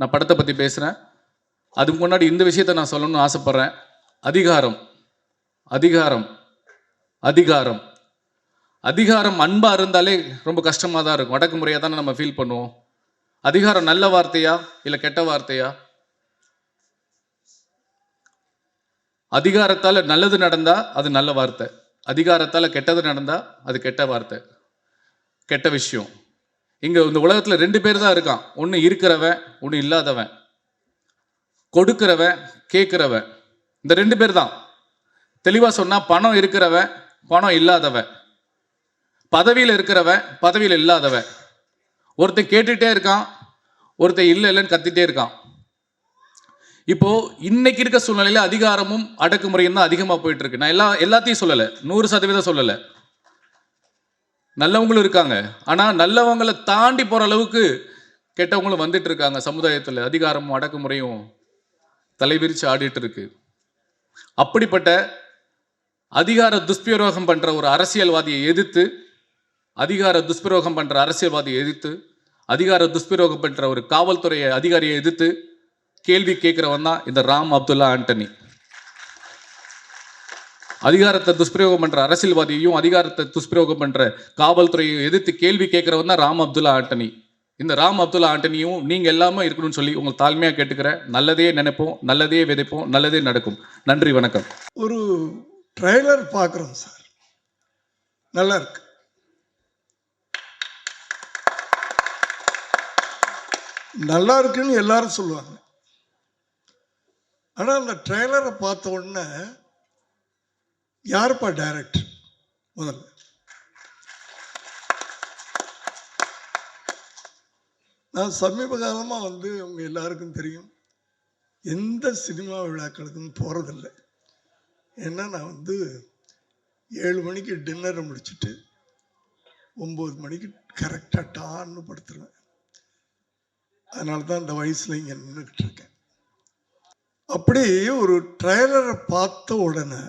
நான் படத்தை பற்றி பேசுகிறேன். அதுக்கு முன்னாடி இந்த விஷயத்தை நான் சொல்லணும்னு ஆசைப்பட்றேன். அதிகாரம் அதிகாரம் அதிகாரம் அதிகாரம் அன்பாக இருந்தாலே ரொம்ப கஷ்டமாக தான் இருக்கும். அடக்குமுறையாக தானே நம்ம ஃபீல் பண்ணுவோம். அதிகாரம் நல்ல வார்த்தையா இல்லை கெட்ட வார்த்தையா? அதிகாரத்தால் நல்லது நடந்தா அது நல்ல வார்த்தை, அதிகாரத்தால் கெட்டது நடந்தா அது கெட்ட வார்த்தை, கெட்ட விஷயம். இங்க இந்த உலகத்துல 2 பேர் தான் இருக்கான். ஒன்று இருக்கிறவன், ஒன்று இல்லாதவன். கொடுக்கிறவன், கேட்கிறவன். இந்த 2 பேர் தான். தெளிவா சொன்னா பணம் இருக்கிறவன், பணம் இல்லாதவன். பதவியில் இருக்கிறவன், பதவியில் இல்லாதவன். ஒருத்தன் கேட்டுட்டே இருக்கான், ஒருத்தன் இல்லை இல்லைன்னு கத்திட்டே இருக்கான். இப்போ இன்னைக்கு இருக்க சூழ்நிலையில அதிகாரமும் அடக்குமுறையும் தான் அதிகமாக போயிட்டு இருக்கு. நான் எல்லாத்தையும் சொல்லலை, 100% சொல்லலை. நல்லவங்களும் இருக்காங்க. ஆனால் நல்லவங்களை தாண்டி போகிற அளவுக்கு கெட்டவங்களும் வந்துட்டு இருக்காங்க. சமுதாயத்தில் அதிகாரமும் அடக்குமுறையும் தலைவிரிச்சு ஆடிட்டு இருக்கு. அப்படிப்பட்ட அதிகார துஷ்பிரயோகம் பண்ற ஒரு அரசியல்வாதியை எதிர்த்து, அதிகார துஷ்பிரயோகம் பண்ற அரசியல்வாதியை எதிர்த்து, அதிகார துஷ்பிரயோகம் பண்ற ஒரு காவல்துறை அதிகாரியை எதிர்த்து கேள்வி கேட்கிறவன் தான் இந்த ராம் அப்துல்லா ஆண்டனி. அதிகாரத்தை துஷ்பிரயோகம் பண்ற அரசியல்வாதியையும் அதிகாரத்தை துஷ்பிரயோகம் பண்ற காவல்துறையை எதிர்த்து கேள்வி கேட்கிறவன் தான் ராம் அப்துல்லா ஆண்டனி. இந்த ராம் அப்துல்லா ஆண்டனியும் நீங்க எல்லாமே இருக்கணும்னு சொல்லி உங்களை தாழ்மையா கேட்டுக்கிறேன். நல்லதே நினைப்போம், நல்லதே விதைப்போம், நல்லதே நடக்கும். நன்றி, வணக்கம். ஒரு ட்ரெய்லர் பார்க்குறோம் சார், நல்லா இருக்கு. நல்லா இருக்குன்னு எல்லாரும் சொல்லுவாங்க. ஆனால் அந்த ட்ரெய்லரை பார்த்த உடனே யாருப்பா டைரக்டர்? முதல்ல நான் சமீப காலமாக உங்கள் எல்லாருக்கும் தெரியும், எந்த சினிமா விழாக்களுக்கும் போகிறதில்லை. ஏன்னா நான் 7 மணிக்கு டின்னரை முடிச்சுட்டு 9 மணிக்கு கரெக்டாக டான்னு படுத்துருவேன். அதனால தான் இந்த வயசில் இங்கே நின்றுக்கிட்டு இருக்கேன். அப்படி ஒரு ட்ரெய்லரை பார்த்த உடனே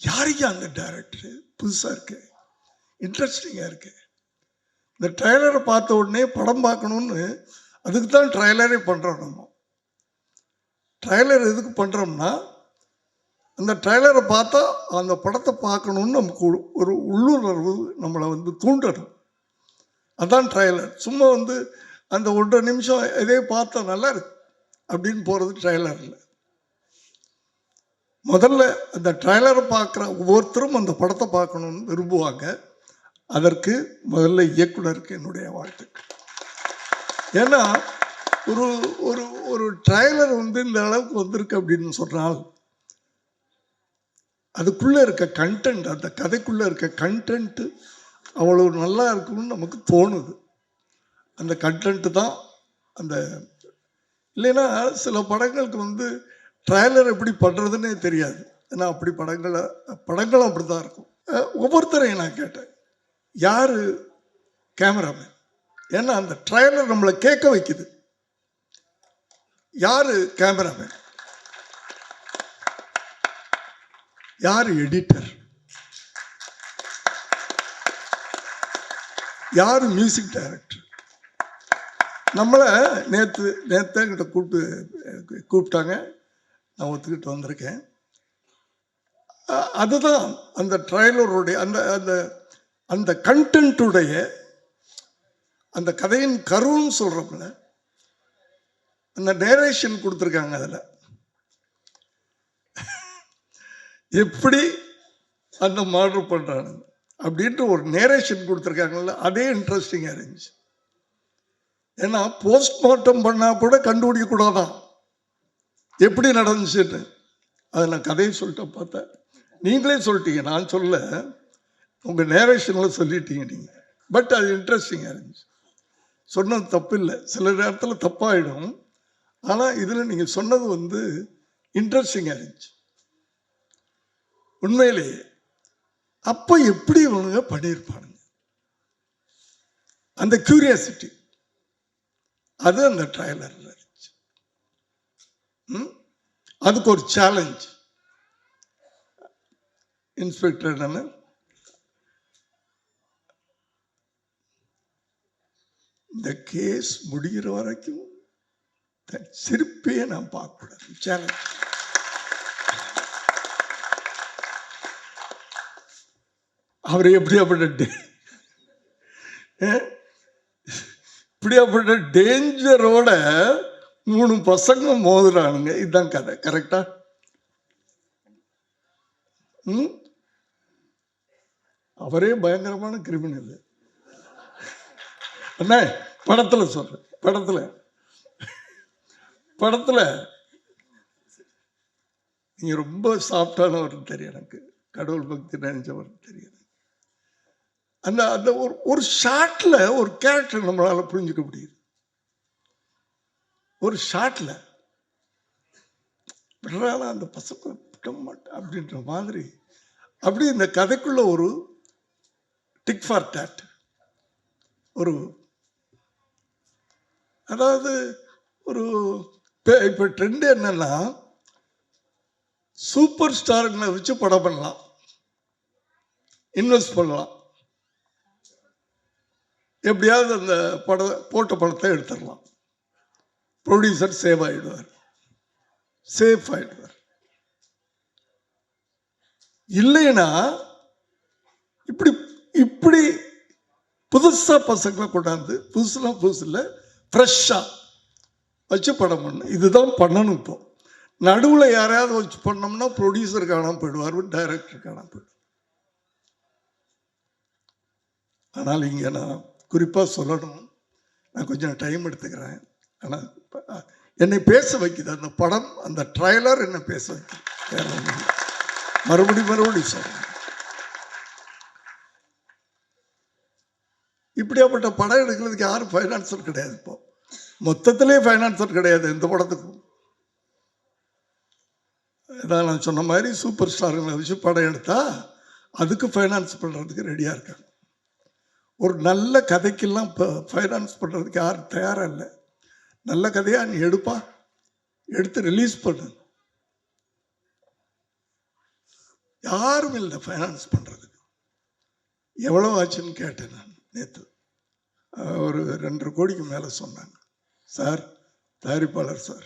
யாருக்கு அந்த டைரக்டரு புதுசாக இருக்கு, இன்ட்ரெஸ்டிங்காக இருக்கு. இந்த ட்ரெய்லரை பார்த்த உடனே படம் பார்க்கணுன்னு, அதுக்கு தான் ட்ரெய்லரே பண்ணுறோம். நம்ம ட்ரெய்லர் எதுக்கு பண்ணுறோம்னா, அந்த ட்ரெய்லரை பார்த்தா அந்த படத்தை பார்க்கணுன்னு நமக்கு ஒரு உள்ளுணர்வு நம்மளை தூண்டணும். அதான் ட்ரெய்லர். சும்மா அந்த 1.5 நிமிஷம் இதே பார்த்தா நல்லா இருக்கு அப்படின்னு போகிறது ட்ரெய்லர் இல்லை. முதல்ல அந்த ட்ரெய்லரை பார்க்குற ஒவ்வொருத்தரும் அந்த படத்தை பார்க்கணுன்னு விரும்புவாங்க. அதற்கு முதல்ல இயக்குனருக்கு என்னுடைய வாழ்த்துக்கள். ஏன்னா ஒரு ஒரு ஒரு ட்ரெய்லர் இந்த அளவுக்கு வந்திருக்கு அப்படின்னு சொன்னால், அதுக்குள்ளே இருக்க கண்டென்ட், அந்த கதைக்குள்ளே இருக்க கண்டென்ட்டு அவ்வளோ நல்லா இருக்குன்னு நமக்கு தோணுது. அந்த கண்டென்ட்டு தான் அந்த. இல்லைன்னா சில படங்களுக்கு ட்ரெய்லர் எப்படி பண்ணுறதுன்னே தெரியாது. ஏன்னா அப்படி படங்களும் அப்படி தான் இருக்கும். ஒவ்வொருத்தரையும் நான் கேட்டேன், யார் கேமராமேன்? ஏன்னா அந்த ட்ரெய்லர் நம்மளை கேட்க வைக்குது. யார் கேமராமேன்? யார் எடிட்டர்? யார் மியூசிக் டைரக்டர்? நம்மளை நேற்றுக்கிட்ட கூப்பிட்டாங்க, நான் ஒத்துக்கிட்டு வந்திருக்கேன். அதுதான் அந்த ட்ரெய்லருடைய அந்த அந்த அந்த கண்டென்ட்டுடைய அந்த கதையின் கருன்னு சொல்கிறோம்ல, அந்த நேரேஷன் கொடுத்துருக்காங்க. அதில் எப்படி அந்த மர்டர் பண்ணுறாங்க அப்படின்ட்டு ஒரு நேரேஷன் கொடுத்துருக்காங்கல்ல, அதே இன்ட்ரெஸ்டிங்காக இருந்துச்சு. ஏன்னா போஸ்ட்மார்ட்டம் பண்ணால் கூட கண்டுபிடிக்கக்கூடாதான் எப்படி நடந்துச்சுன்னு. அதை நான் கதையை சொல்லிட்டு பார்த்தேன். நீங்களே சொல்லிட்டீங்க, நான் சொல்ல, உங்கள் நேரேஷனில் சொல்லிட்டீங்க நீங்கள். பட் அது இன்ட்ரெஸ்டிங்காக இருந்துச்சு. சொன்னது தப்பு இல்லை, சில நேரத்தில் தப்பாயிடும். ஆனால் இதில் நீங்கள் சொன்னது இன்ட்ரெஸ்டிங்காக இருந்துச்சு உண்மையிலேயே. அப்போ எப்படி இவனுங்க பண்ணியிருப்பானுங்க, அந்த கியூரியாசிட்டி, அது அந்த ட்ரெய்லரில் இருந்துச்சு. அதுக்கு ஒரு சேலஞ்ச். இன்ஸ்பெக்டர் இந்த கேஸ் முடிகிற வரைக்கும் தன் சிரிப்பையே நான் பார்க்கக்கூடாது. சேலஞ்ச். அவர் இப்படியாப்பட்ட டேஞ்சரோட 3 பசங்க மோதுறானுங்க. இதுதான் கதை. கரெக்டா? அவரே பயங்கரமான கிரிமினல். அண்ணா படத்துல சொல்றேன், படத்துல நீங்க ரொம்ப சாஃப்டானவர் தெரியும், எனக்கு கடவுள் பக்தி நினைச்சவர் தெரியும். அந்த அந்த ஒரு ஷாட்ல ஒரு கேரக்டர் நம்மளால புரிஞ்சுக்க முடியுது. ஒரு ஷாட்ல விடுறாலும் அந்த பசங்க விட மாட்டேன் அப்படின்ற மாதிரி. அப்படி இந்த கதைக்குள்ள ஒரு டிக் ஃபார் டேட், ஒரு அதாவது ஒரு இப்போ ட்ரெண்ட் என்னன்னா, சூப்பர் ஸ்டாருங்களை வச்சு படம் பண்ணலாம், இன்வெஸ்ட் பண்ணலாம், எப்படியாவது அந்த போட்ட படத்தை எடுத்துடலாம், ப்ரொடியூசர் சேஃப் ஆயிடுவார். இல்லைன்னா இப்படி இப்படி புதுசா பசங்களை கொண்டாந்து, புதுசு இல்லை, ஃப்ரெஷ்ஷா வச்சு படம் பண்ணு. இதுதான் பண்ணணும். இப்போ நடுவில் யாரையாவது வச்சு பண்ணோம்னா ப்ரொடியூசர் காணாமல் போயிடுவார், டைரக்டர் காணாமல் போயிடுவார். ஆனால் இங்கே நான் குறிப்பாக சொல்லணும், நான் கொஞ்சம் டைம் எடுத்துக்கிறேன். ஆனால் என்னை பேச வைக்குது அந்த படம், அந்த ட்ரைலர் என்னை பேச வைக்குது. மறுபடியும் சொல்றேன், இப்படியாப்பட்ட படம் எடுக்கிறதுக்கு யாரும் ஃபைனான்சர் கிடையாது. இப்போ மொத்தத்திலே ஃபைனான்சர் கிடையாது எந்த படத்துக்கும். இதான் நான் சொன்ன மாதிரி சூப்பர் ஸ்டாருங்களை வச்சு படம் எடுத்தா அதுக்கு ஃபைனான்ஸ் பண்ணுறதுக்கு ரெடியாக இருக்காங்க. ஒரு நல்ல கதைக்கெல்லாம் இப்போ ஃபைனான்ஸ் பண்ணுறதுக்கு யாரும் தயாராக இல்லை. நல்ல கதையாக நீ எடுத்து ரிலீஸ் பண்ணு, யாரும் இல்லை ஃபைனான்ஸ் பண்ணுறதுக்கு. எவ்வளோ ஆச்சுன்னு கேட்டேன் நான் நேற்று. ஒரு 2.5 கோடிக்கு மேலே சொன்னாங்க. சார், தயாரிப்பாளர் சார்,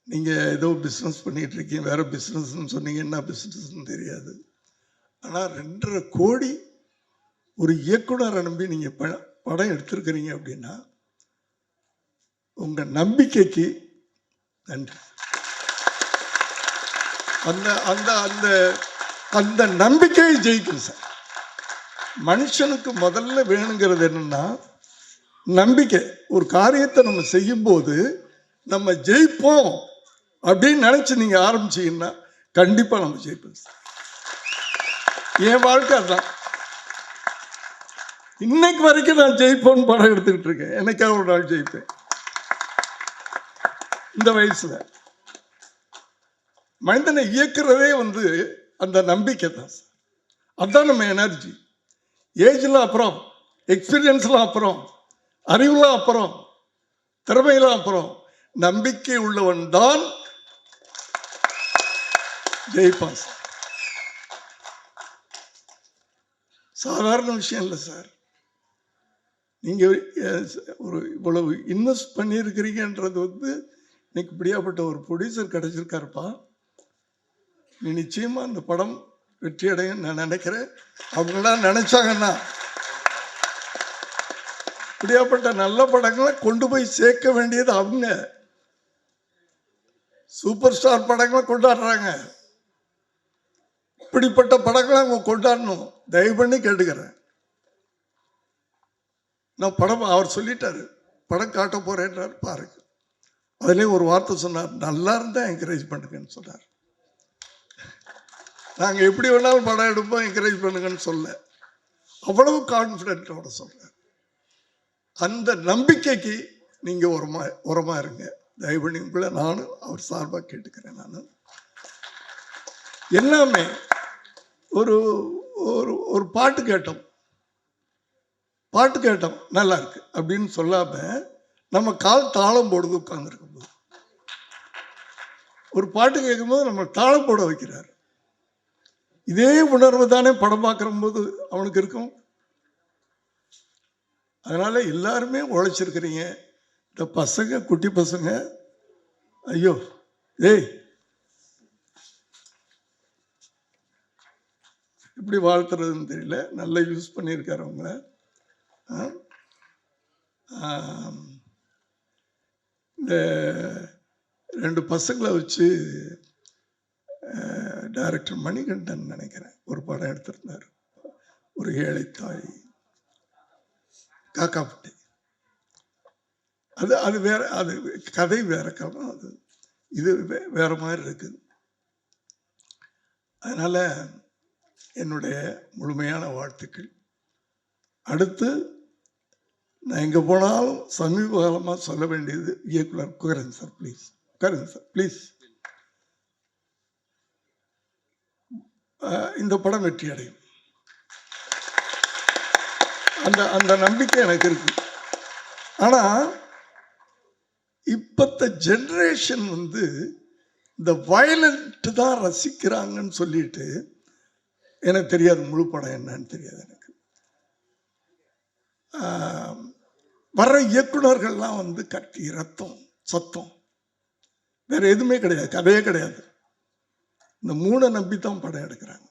நீங்கள் ஏதோ பிஸ்னஸ் பண்ணிகிட்டு இருக்கீங்க, வேறு பிஸ்னஸ்ன்னு சொன்னீங்க, என்ன பிஸ்னஸ்ன்னு தெரியாது. ஆனால் 2.5 கோடி ஒரு இயக்குனரை நம்பி நீங்கள் படம் எடுத்திருக்கிறீங்க அப்படின்னா உங்கள் நம்பிக்கைக்கு நன்றி. அந்த அந்த அந்த அந்த நம்பிக்கையை ஜெயிக்கும் சார். மனுஷனுக்கு முதல்ல வேணுங்கிறது என்னன்னா நம்பிக்கை. ஒரு காரியத்தை நம்ம செய்யும்போது நம்ம ஜெயிப்போம் அப்படின்னு நினைச்சு நீங்க ஆரம்பிச்சீங்கன்னா கண்டிப்பா நம்ம ஜெயிப்போம் சார். என் வாழ்க்கை அதுதான். இன்னைக்கு வரைக்கும் நான் ஜெயிப்போன்னு படம் எடுத்துக்கிட்டு இருக்கேன். என்னைக்காவது ஒரு நாள் ஜெயிப்பேன். இந்த வயசுல மனிதனை இயக்குறதே அந்த நம்பிக்கை தான் சார். அதுதான் நம்ம எனர்ஜி. ஏஜ்லாம் அப்புறம், எக்ஸ்பீரியன்ஸ்லாம் அப்புறம், அறிவுலாம் அப்புறம், திறமையெல்லாம் அப்புறம், நம்பிக்கை உள்ளவன் தான் ஜெயிப்பான் சார். சாதாரண விஷயம் இல்லை சார். நீங்க ஒரு இவ்வளவு இன்வெஸ்ட் பண்ணியிருக்கிறீங்கன்றது இன்னைக்கு இப்படியாப்பட்ட ஒரு ப்ரொடியூசர் கிடைச்சிருக்காருப்பா. நீ நிச்சயமா அந்த படம் வெற்றி அடையும் நான் நினைக்கிறேன். அவங்களாம் நினைச்சாங்கன்னா இப்படியாப்பட்ட நல்ல படங்களை கொண்டு போய் சேர்க்க வேண்டியது அவங்க. சூப்பர் ஸ்டார் படங்களை கொண்டாடுறாங்க, இப்படிப்பட்ட படங்களை அவங்க கொண்டாடணும். தயவு பண்ணி கேட்டுக்கிறேன். நான் படம், அவர் சொல்லிட்டாரு படம் காட்ட போறேன்றார் பாருங்க. அதுலேயும் ஒரு வார்த்தை சொன்னார், நல்லா இருந்தால் என்கரேஜ் பண்ணுங்கன்னு சொன்னார். நாங்கள் எப்படி வேணாலும் படம் எடுப்போம், என்கரேஜ் பண்ணுங்கன்னு சொல்ல, அவ்வளவு கான்ஃபிடென்ட்டோட சொல்றார். அந்த நம்பிக்கைக்கு நீங்க உரமா இருங்க. தயவு பண்ணி உங்களை நானும் அவர் சார்பாக கேட்டுக்கிறேன். நான் எல்லாமே ஒரு ஒரு பாட்டு கேட்டோம் நல்லா இருக்கு அப்படின்னு சொல்லாம நம்ம கால் தாளம் போடுறது உட்கார்ந்துருக்கும் போது, ஒரு பாட்டு கேட்கும்போது நம்ம தாளம் போட வைக்கிறார். இதே உணர்வு தானே படம் பார்க்குற போது அவனுக்கு இருக்கும். அதனால் எல்லாருமே உழைச்சிருக்கிறீங்க. இந்த பசங்க, குட்டி பசங்க, ஐயோ ஏய் எப்படி வாழ்த்துறதுன்னு தெரியல. நல்லா யூஸ் பண்ணியிருக்காரு அவங்கள. இந்த 2 பசங்களை வச்சு டைரக்டர் மணிகண்டன் நினைக்கிறேன் ஒரு படம் எடுத்திருந்தார். ஒரு ஏழை தாய், காக்காப்பட்டி. அது வேற, அது கதை வேற காலம், அது இது வேற மாதிரி இருக்குது. அதனால என்னுடைய முழுமையான வாழ்த்துக்கள். அடுத்து நான் எங்கே போனாலும் சமீப காலமாக சொல்ல வேண்டியது, இயக்குனர் உட்காருங்க சார் ப்ளீஸ், உட்காருங்க சார் ப்ளீஸ். இந்த படம் வெற்றி அடையும், அந்த நம்பிக்கை எனக்கு இருக்கு. ஆனால் இப்பத்த ஜென்ரேஷன் இந்த வயலண்ட் தான் ரசிக்கிறாங்கன்னு சொல்லிட்டு, எனக்கு தெரியாது முழு படம் என்னன்னு தெரியாது எனக்கு. வர்ற இயக்குனர்கள்லாம் கத்தி ரத்தம் சத்தம் வேற எதுவுமே கிடையாது, கதையே கிடையாது. இந்த 3 நம்பித்தான் படம் எடுக்கிறாங்க.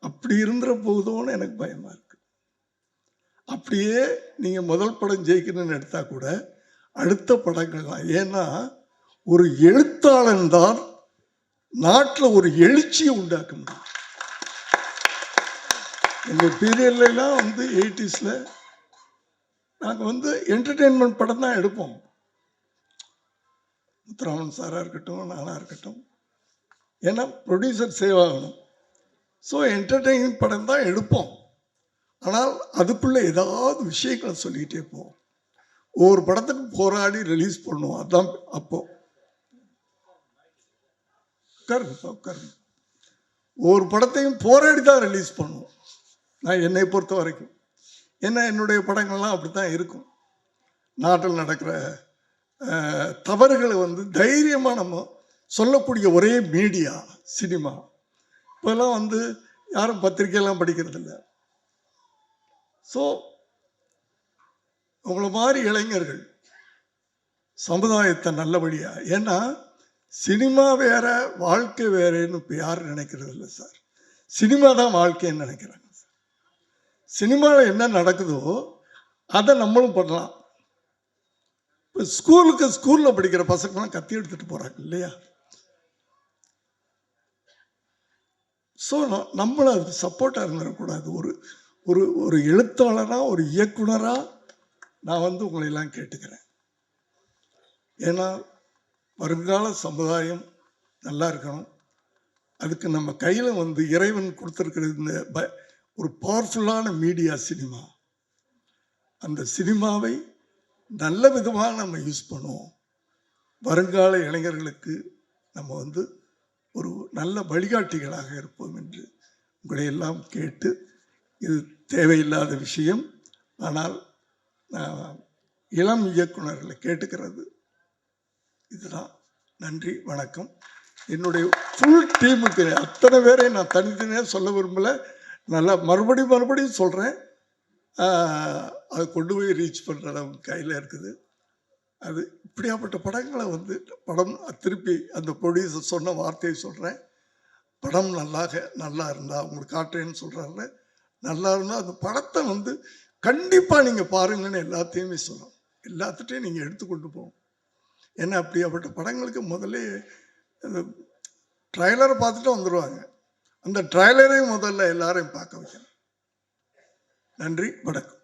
அப்படி இருந்துற போதும்னு எனக்கு பயமா இருக்கு. அப்படியே நீங்க முதல் படம் ஜெயிக்கணும்னு எடுத்தா கூட அடுத்த படங்கள்லாம், ஏன்னா ஒரு எழுத்தாளன் தான் நாட்டில் ஒரு எழுச்சியை உண்டாக்க முடியும். எங்க பீரியட்லாம் 80s நாங்கள் என்டர்டெயின்மெண்ட் படம் தான் எடுப்போம். முத்துராமன் சாரா இருக்கட்டும், நானா இருக்கட்டும், ஏன்னா ப்ரொடியூசர் சேவ் ஆகணும். ஸோ என்டர்டெயின்மெண்ட் படம் தான் எடுப்போம். ஆனால் அதுக்குள்ள ஏதாவது விஷயங்களை சொல்லிக்கிட்டே போவோம். ஒவ்வொரு படத்துக்கு போராடி ரிலீஸ் பண்ணுவோம். அதுதான் அப்போ உட்காருங்க. ஒவ்வொரு படத்தையும் போராடி தான் ரிலீஸ் பண்ணுவோம். நான் என்னை பொறுத்த வரைக்கும், ஏன்னா என்னுடைய படங்கள்லாம் அப்படி தான் இருக்கும். நாட்டில் நடக்கிற தவறுகளை தைரியமாக நம்ம சொல்லக்கூடிய ஒரே மீடியா சினிமா. இப்போல்லாம் யாரும் பத்திரிக்கையெல்லாம் படிக்கிறது இல்லை. ஸோ உங்களை மாதிரி இளைஞர்கள் சமுதாயத்தை நல்லபடியா, ஏன்னா சினிமா வேற வாழ்க்கை வேறேன்னு இப்போ யாரும் நினைக்கிறது இல்லை சார். சினிமா தான் வாழ்க்கைன்னு நினைக்கிறாங்க சார். சினிமாவில் என்ன நடக்குதோ அதை நம்மளும் பண்ணலாம். இப்போ ஸ்கூலில் படிக்கிற பசங்களாம் கத்தி எடுத்துட்டு போகிறாங்க இல்லையா? ஸோ நம்மளும் அதுக்கு சப்போர்ட்டாக இருந்துடக்கூடாது. ஒரு எழுத்தாளராக, ஒரு இயக்குனராக நான் உங்களை எல்லாம் கேட்டுக்கிறேன். ஏன்னா வருங்கால சமுதாயம் நல்லா இருக்கணும். அதுக்கு நம்ம கையில் இறைவன் கொடுத்துருக்கிறது இந்த ஒரு பவர்ஃபுல்லான மீடியா சினிமா. அந்த சினிமாவை நல்ல விதமாக நம்ம யூஸ் பண்ணுவோம். வருங்கால இளைஞர்களுக்கு நம்ம ஒரு நல்ல வழிகாட்டிகளாக இருப்போம் என்று உங்களை எல்லாம் கேட்டு, இது தேவையில்லாத விஷயம், ஆனால் இளம் இயக்குனர்களை கேட்டுக்கிறது இதுதான். நன்றி, வணக்கம். என்னுடைய ஃபுல் டீமுக்கு அத்தனை பேரை நான் தனித்தனியாக சொல்ல விரும்பலை. நல்லா மறுபடியும் சொல்கிறேன். அதை கொண்டு போய் ரீச் பண்ணுற அளவுக்கு கையில் இருக்குது. அது இப்படியாப்பட்ட படங்களை படம் திருப்பி அந்த ப்ரொடியூசர் சொன்ன வார்த்தையை சொல்கிறேன். படம் நல்லா இருந்தால் உங்களுக்கு காட்டுறேன்னு சொல்கிறாருல, நல்லா இருந்தால் அந்த படத்தை கண்டிப்பாக நீங்கள் பாருங்கன்னு எல்லாத்தையுமே சொல்லணும். எல்லாத்துட்டையும் நீங்கள் எடுத்துக்கொண்டு போகணும். ஏன்னா அப்படியாப்பட்ட படங்களுக்கு முதல்ல ட்ரைலரை பார்த்துட்டு வந்துடுவாங்க. அந்த ட்ரைலரையும் முதல்ல எல்லாரையும் பார்க்க வைக்கணும். நன்றி, வணக்கம்.